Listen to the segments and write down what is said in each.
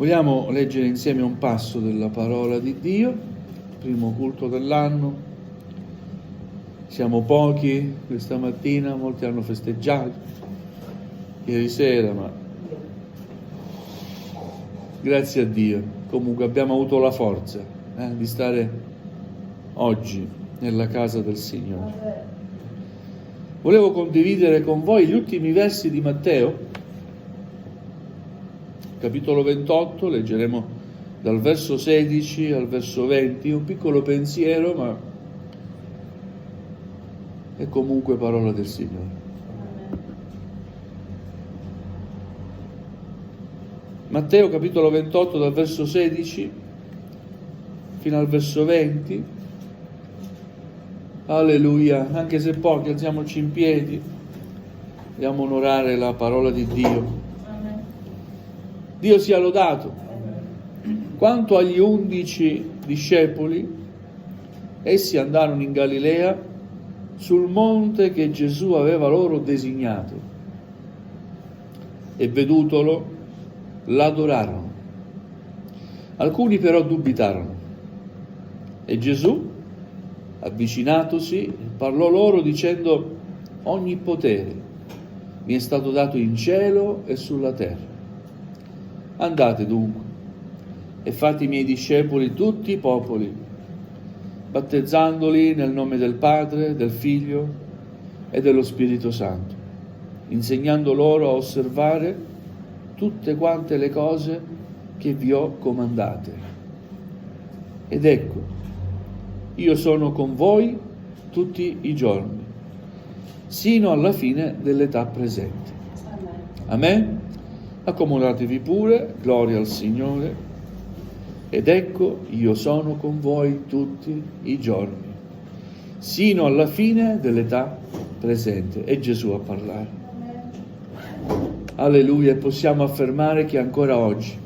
Vogliamo leggere insieme un passo della parola di Dio, primo culto dell'anno. Siamo pochi questa mattina, molti hanno festeggiato ieri sera, ma grazie a Dio comunque abbiamo avuto la forza di stare oggi nella casa del Signore. Volevo condividere con voi gli ultimi versi di Matteo, capitolo 28, leggeremo dal verso 16 al verso 20, un piccolo pensiero, ma è comunque parola del Signore. Matteo capitolo 28 dal verso 16 fino al verso 20. Alleluia, anche se pochi, alziamoci in piedi, andiamo a onorare la parola di Dio. Dio sia lodato. Quanto agli 11 discepoli, essi andarono in Galilea sul monte che Gesù aveva loro designato e vedutolo l'adorarono. Alcuni però dubitarono e Gesù, avvicinatosi, parlò loro dicendo: ogni potere mi è stato dato in cielo e sulla terra. Andate dunque e fate i miei discepoli tutti i popoli, battezzandoli nel nome del Padre, del Figlio e dello Spirito Santo, insegnando loro a osservare tutte quante le cose che vi ho comandate. Ed ecco, io sono con voi tutti i giorni, sino alla fine dell'età presente. Amen? Accomodatevi pure, gloria al Signore. Ed ecco, io sono con voi tutti i giorni, sino alla fine dell'età presente. È Gesù a parlare. Alleluia, e possiamo affermare che ancora oggi,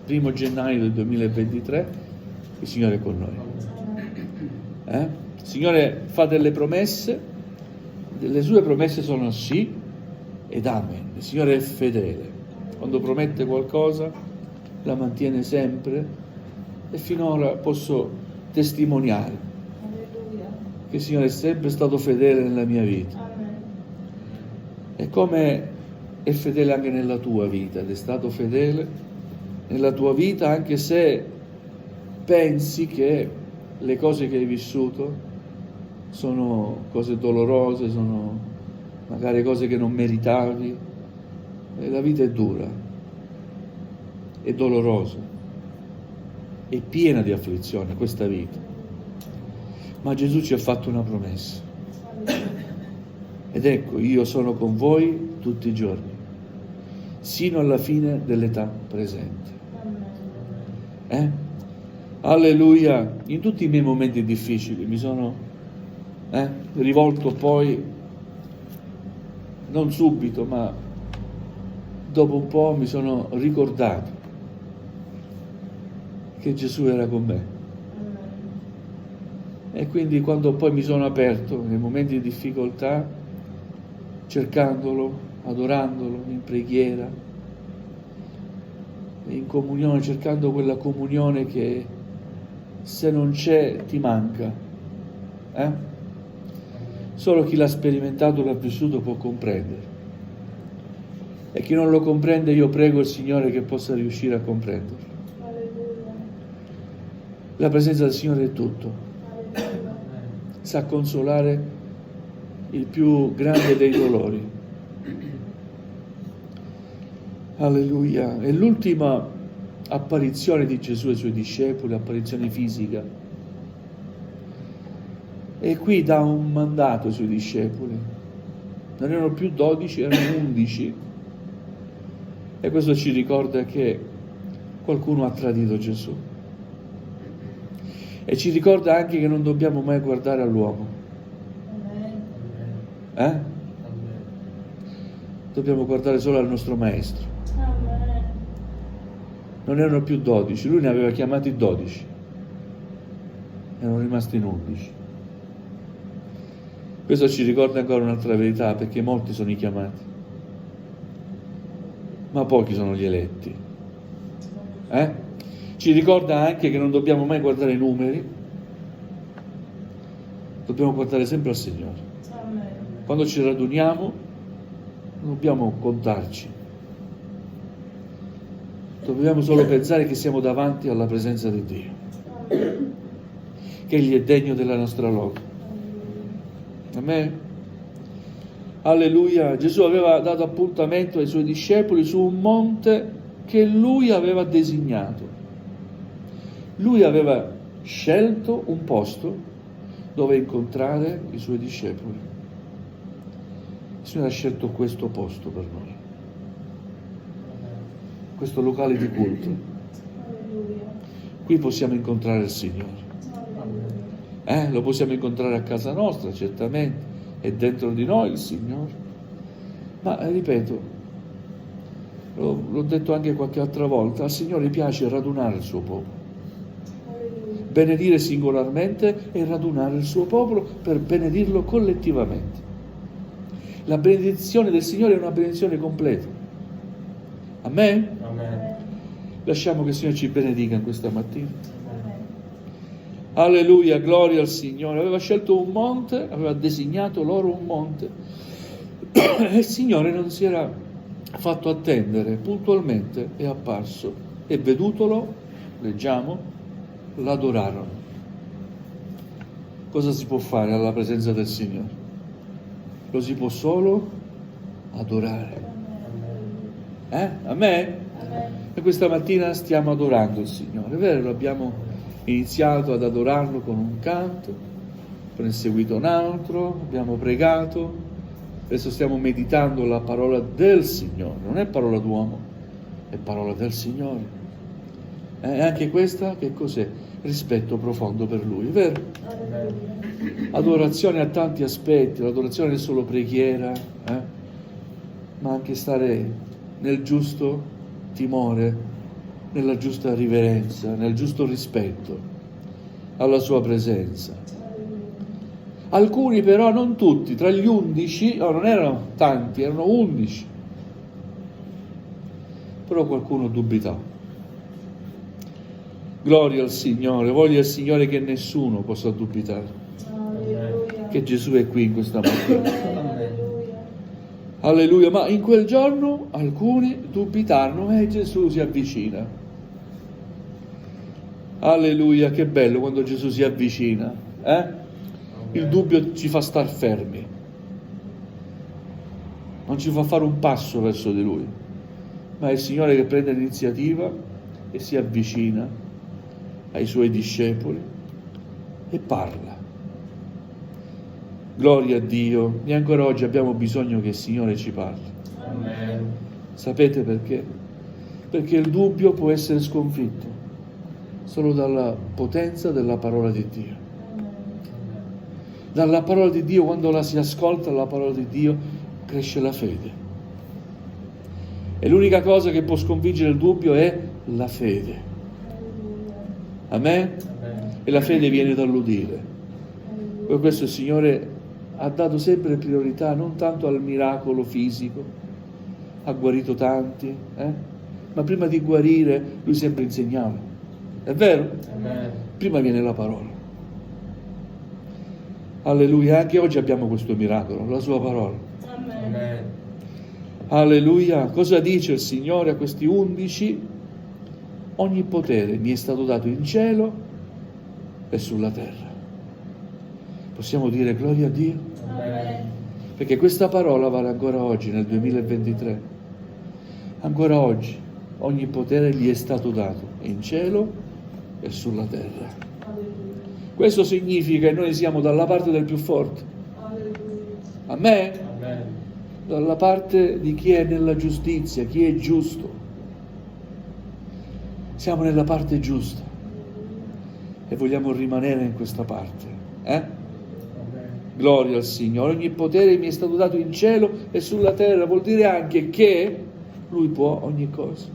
1 gennaio del 2023, il Signore è con noi. Il Signore fa delle promesse, le sue promesse sono sì ed amen. Il Signore è fedele. Quando promette qualcosa la mantiene sempre e finora posso testimoniare che il Signore è sempre stato fedele nella mia vita. E come è fedele anche nella tua vita, ed è stato fedele nella tua vita anche se pensi che le cose che hai vissuto sono cose dolorose, sono magari cose che non meritavi. E la vita è dura, è dolorosa, è piena di afflizione questa vita, ma Gesù ci ha fatto una promessa. Ed ecco, io sono con voi tutti i giorni, sino alla fine dell'età presente. Alleluia! In tutti i miei momenti difficili mi sono rivolto poi, non subito, ma dopo un po' mi sono ricordato che Gesù era con me. E quindi quando poi mi sono aperto nei momenti di difficoltà, cercandolo, adorandolo in preghiera, in comunione, cercando quella comunione che se non c'è ti manca. Solo chi l'ha sperimentato, l'ha vissuto può comprendere. E chi non lo comprende, io prego il Signore che possa riuscire a comprenderlo. La presenza del Signore è tutto. Sa consolare il più grande dei dolori. Alleluia. E l'ultima apparizione di Gesù ai suoi discepoli, apparizione fisica. E qui dà un mandato ai suoi discepoli. Non erano più 12, erano 11. E questo ci ricorda che qualcuno ha tradito Gesù. E ci ricorda anche che non dobbiamo mai guardare all'uomo. Dobbiamo guardare solo al nostro Maestro. Non erano più 12, lui ne aveva chiamati 12. Erano rimasti in 11. Questo ci ricorda ancora un'altra verità, perché molti sono i chiamati, ma pochi sono gli eletti. Ci ricorda anche che non dobbiamo mai guardare i numeri, dobbiamo guardare sempre al Signore. Quando ci raduniamo non dobbiamo contarci, dobbiamo solo pensare che siamo davanti alla presenza di Dio, che Egli è degno della nostra lode. Amen. Alleluia. Gesù aveva dato appuntamento ai suoi discepoli su un monte che Lui aveva designato. Lui aveva scelto un posto dove incontrare i Suoi discepoli. Il Signore ha scelto questo posto per noi, questo locale di culto. Qui possiamo incontrare il Signore. Lo possiamo incontrare a casa nostra, certamente, è dentro di noi il Signore. Ma ripeto, l'ho detto anche qualche altra volta, al Signore piace radunare il suo popolo, benedire singolarmente e radunare il suo popolo per benedirlo collettivamente. La benedizione del Signore è una benedizione completa. Amen? Amen. Lasciamo che il Signore ci benedica in questa mattina. Alleluia, gloria al Signore. Aveva scelto un monte, aveva designato loro un monte e il Signore non si era fatto attendere, puntualmente è apparso e vedutolo, leggiamo, l'adorarono. Cosa si può fare alla presenza del Signore? Lo si può solo adorare. Amen? E questa mattina stiamo adorando il Signore, è vero? Abbiamo iniziato ad adorarlo con un canto, poi ne è seguito un altro, abbiamo pregato, adesso stiamo meditando la parola del Signore, non è parola d'uomo, è parola del Signore. E anche questa che cos'è? Rispetto profondo per Lui, vero? Adorazione ha tanti aspetti, l'adorazione non è solo preghiera, ma anche stare nel giusto timore, nella giusta riverenza, nel giusto rispetto alla sua presenza. Alcuni però, non tutti, tra gli 11, non erano tanti, erano 11, però qualcuno dubitò. Gloria al Signore, voglia al Signore che nessuno possa dubitare, che Gesù è qui in questa mattina. Alleluia, ma in quel giorno alcuni dubitarono e Gesù si avvicina. Alleluia, che bello quando Gesù si avvicina. Il dubbio ci fa star fermi, non ci fa fare un passo verso di Lui, ma è il Signore che prende l'iniziativa e si avvicina ai Suoi discepoli e parla. Gloria a Dio, e ancora oggi abbiamo bisogno che il Signore ci parli. Amen. Sapete perché? Perché il dubbio può essere sconfitto solo dalla potenza della parola di Dio. Dalla parola di Dio, quando la si ascolta la parola di Dio, cresce la fede. E l'unica cosa che può sconfiggere il dubbio è la fede. Amen? E la fede viene dall'udire. Per questo il Signore ha dato sempre priorità non tanto al miracolo fisico, ha guarito tanti, ma prima di guarire Lui sempre insegnava. È vero? Amen. Prima viene la parola. Alleluia, anche oggi abbiamo questo miracolo, la Sua parola. Amen. Alleluia, cosa dice il Signore a questi 11? Ogni potere mi è stato dato in cielo e sulla terra. Possiamo dire gloria a Dio? Amen. Perché questa parola vale ancora oggi, nel 2023. Ancora oggi, ogni potere gli è stato dato in cielo e sulla terra. Questo significa che noi siamo dalla parte del più forte. Amen? Amen. Dalla parte di chi è nella giustizia, chi è giusto. Siamo nella parte giusta e vogliamo rimanere in questa parte. Gloria al Signore. Ogni potere mi è stato dato in cielo e sulla terra. Vuol dire anche che Lui può ogni cosa.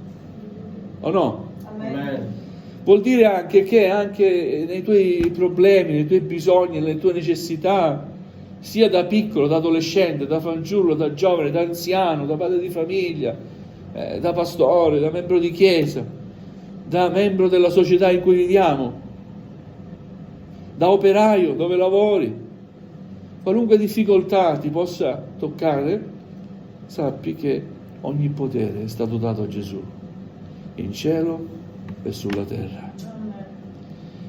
O no? Amen. Vuol dire anche che anche nei tuoi problemi, nei tuoi bisogni, nelle tue necessità, sia da piccolo, da adolescente, da fanciullo, da giovane, da anziano, da padre di famiglia, da pastore, da membro di chiesa, da membro della società in cui viviamo, da operaio dove lavori, qualunque difficoltà ti possa toccare, sappi che ogni potere è stato dato a Gesù, in cielo e sulla terra.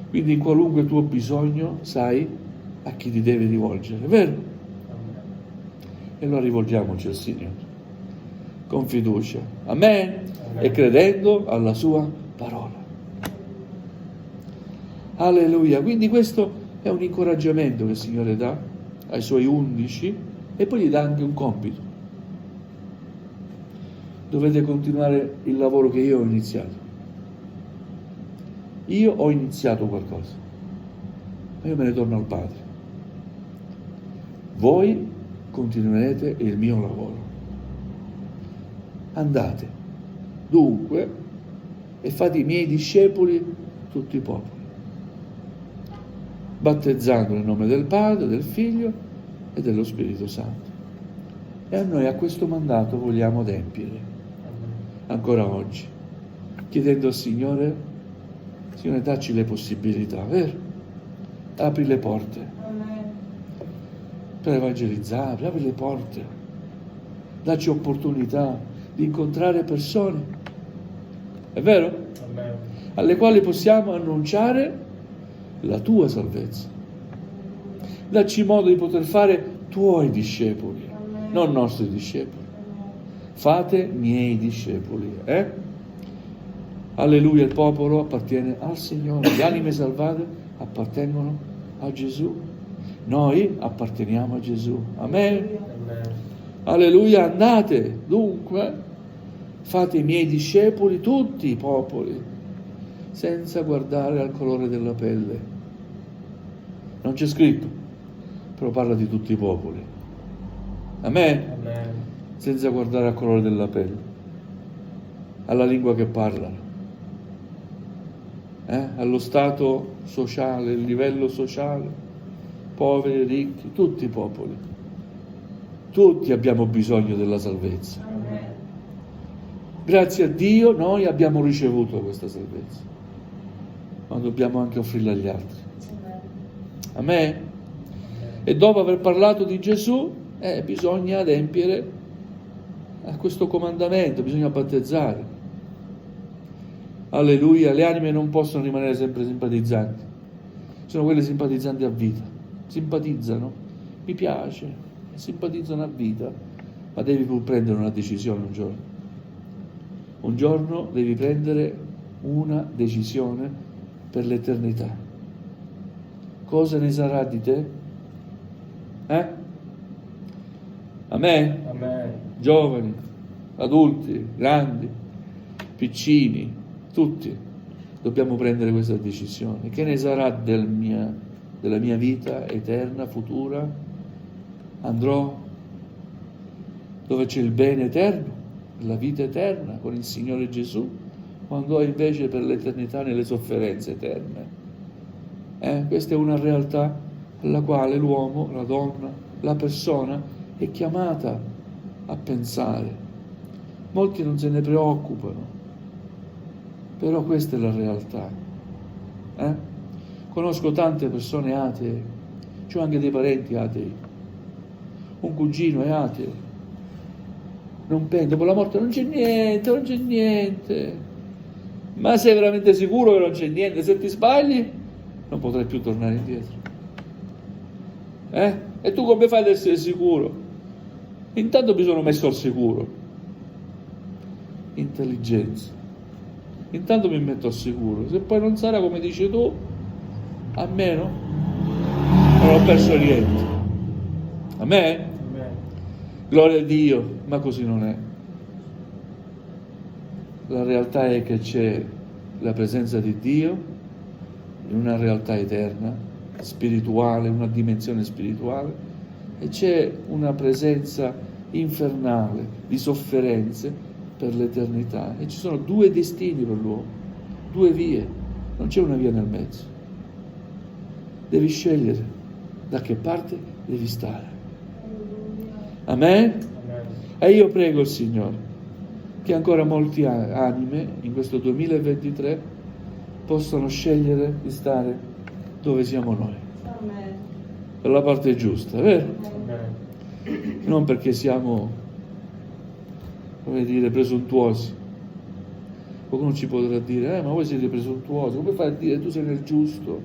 Quindi in qualunque tuo bisogno sai a chi ti devi rivolgere, vero? E allora rivolgiamoci al Signore con fiducia, amen, e credendo alla sua parola. Alleluia. Quindi questo è un incoraggiamento che il Signore dà ai suoi 11 e poi gli dà anche un compito. Dovete continuare il lavoro che io ho iniziato. Io ho iniziato qualcosa, ma io me ne torno al Padre. Voi continuerete il mio lavoro. Andate dunque e fate i miei discepoli tutti i popoli, battezzando nel nome del Padre, del Figlio e dello Spirito Santo. E a noi a questo mandato vogliamo adempiere ancora oggi, chiedendo al Signore: Signore, dacci le possibilità, vero? Apri le porte per evangelizzare, apri le porte, dacci opportunità di incontrare persone, è vero? Amen. Alle quali possiamo annunciare la tua salvezza. Dacci modo di poter fare tuoi discepoli, non nostri discepoli. Fate miei discepoli, Alleluia, il popolo appartiene al Signore, le anime salvate appartengono a Gesù. Noi apparteniamo a Gesù, amen. Amen. Alleluia, andate dunque, fate i miei discepoli tutti i popoli, senza guardare al colore della pelle. Non c'è scritto, però parla di tutti i popoli. Amen. Amen. Senza guardare al colore della pelle, alla lingua che parlano, allo stato sociale, il livello sociale, poveri, ricchi, tutti i popoli. Tutti abbiamo bisogno della salvezza. Grazie a Dio noi abbiamo ricevuto questa salvezza, ma dobbiamo anche offrirla agli altri. Amen. E dopo aver parlato di Gesù, bisogna adempiere a questo comandamento, bisogna battezzare. Alleluia, le anime non possono rimanere sempre simpatizzanti, sono quelle simpatizzanti a vita, simpatizzano, mi piace, simpatizzano a vita, ma devi pur prendere una decisione un giorno. Un giorno devi prendere una decisione per l'eternità. Cosa ne sarà di te? Amen? Amen. Giovani, adulti, grandi, piccini, tutti dobbiamo prendere questa decisione. Che ne sarà della mia vita eterna, futura? Andrò dove c'è il bene eterno, la vita eterna con il Signore Gesù, o andrò invece per l'eternità nelle sofferenze eterne? Questa è una realtà alla quale l'uomo, la donna, la persona è chiamata a pensare. Molti non se ne preoccupano, però questa è la realtà. Conosco tante persone atee, c'ho anche dei parenti atei. Un cugino è ateo, non pensa, dopo la morte non c'è niente. Ma sei veramente sicuro che non c'è niente? Se ti sbagli non potrai più tornare indietro. E tu come fai ad essere sicuro? Intanto mi sono messo al sicuro. Intelligenza. Intanto mi metto al sicuro. Se poi non sarà come dici tu, almeno non ho perso niente. Amen? Amen. Gloria a Dio, ma così non è. La realtà è che c'è la presenza di Dio in una realtà eterna, spirituale, una dimensione spirituale, e c'è una presenza infernale di sofferenze per l'eternità. E ci sono due destini per l'uomo, due vie, non c'è una via nel mezzo. Devi scegliere da che parte devi stare. Amen? Amen. E io prego il Signore che ancora molti anime in questo 2023 possano scegliere di stare dove siamo noi, Amen. per la parte giusta, vero? Amen. Non perché siamo, come dire, presuntuosi. Qualcuno ci potrà dire, ma voi siete presuntuosi, come fai a dire tu sei nel giusto?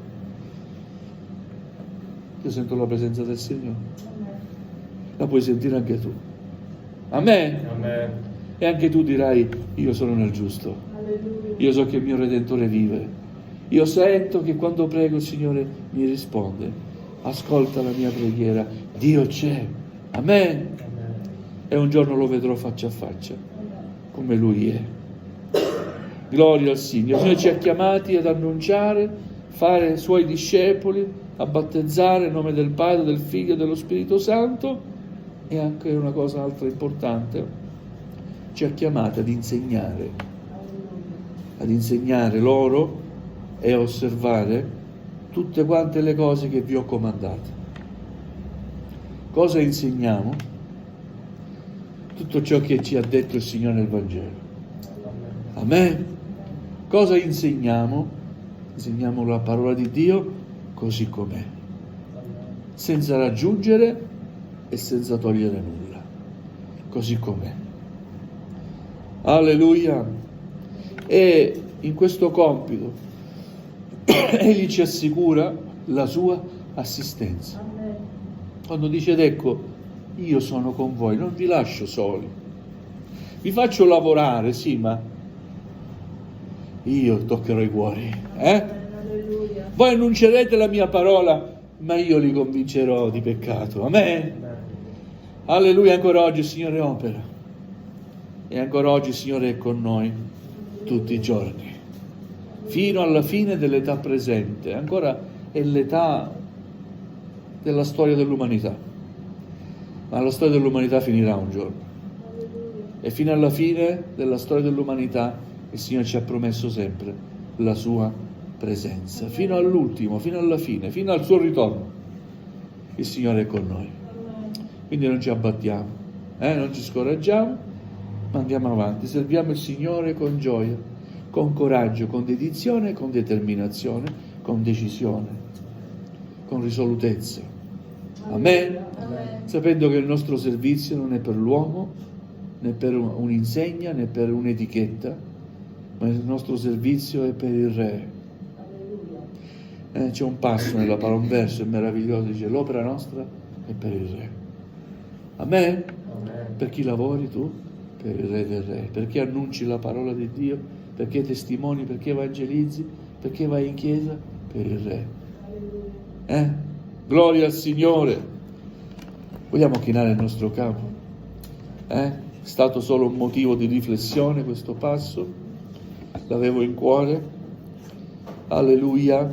Io sento la presenza del Signore, Amen. la puoi sentire anche tu. Amen. Amen. E anche tu dirai, io sono nel giusto, Alleluia. io so che il mio Redentore vive, io sento che quando prego il Signore mi risponde, ascolta la mia preghiera, Dio c'è, amen. Amen. E un giorno lo vedrò faccia a faccia, Amen. come Lui è. Gloria al Signore. Il Signore ci ha chiamati ad annunciare, fare Suoi discepoli, a battezzare nel nome del Padre, del Figlio e dello Spirito Santo, e anche una cosa altra importante, ci ha chiamati ad insegnare loro e a osservare tutte quante le cose che vi ho comandate. Cosa insegniamo? Tutto ciò che ci ha detto il Signore nel Vangelo. Amen. Cosa insegniamo? Insegniamo la parola di Dio così com'è, senza raggiungere e senza togliere nulla, così com'è. Alleluia. E in questo compito Egli ci assicura la sua assistenza. Amen. Quando dice, ed ecco, io sono con voi, non vi lascio soli. Vi faccio lavorare, sì, ma io toccherò i cuori. Alleluia. Voi annuncerete la mia parola, ma io li convincerò di peccato. Amen. Alleluia, ancora oggi il Signore opera. E ancora oggi il Signore è con noi tutti i giorni, fino alla fine dell'età presente. Ancora è l'età della storia dell'umanità, ma la storia dell'umanità finirà un giorno. E fino alla fine della storia dell'umanità il Signore ci ha promesso sempre la sua presenza, fino all'ultimo, fino alla fine, fino al suo ritorno. Il Signore è con noi. Quindi non ci abbattiamo, non ci scoraggiamo, ma andiamo avanti, serviamo il Signore con gioia, con coraggio, con dedizione, con determinazione, con decisione, con risolutezza. Amen. Amen. Sapendo che il nostro servizio non è per l'uomo, né per un'insegna, né per un'etichetta, ma il nostro servizio è per il Re. Alleluia. C'è un passo nella parola, un verso meraviglioso, dice l'opera nostra è per il Re. Amen? Amen. Per chi lavori tu? Per il Re del Re. Perché annunci la parola di Dio? Perché testimoni? Perché evangelizzi? Perché vai in chiesa? Per il Re. Alleluia. Gloria al Signore. Vogliamo chinare il nostro capo? È stato solo un motivo di riflessione questo passo? L'avevo in cuore? Alleluia.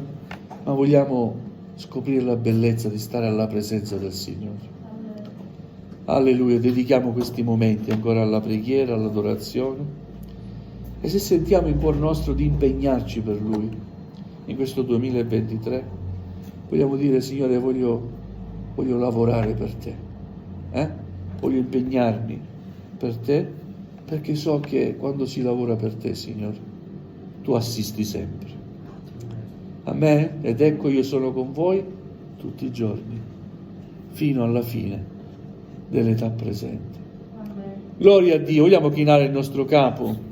Ma vogliamo scoprire la bellezza di stare alla presenza del Signore. Amen. Alleluia. Dedichiamo questi momenti ancora alla preghiera, all'adorazione. E se sentiamo in cuor nostro di impegnarci per Lui in questo 2023, vogliamo dire, Signore, voglio lavorare per Te, voglio impegnarmi per Te, perché so che quando si lavora per Te, Signore, Tu assisti sempre. Amen. Ed ecco io sono con voi tutti i giorni, fino alla fine dell'età presente. Amen. Gloria a Dio. Vogliamo chinare il nostro capo.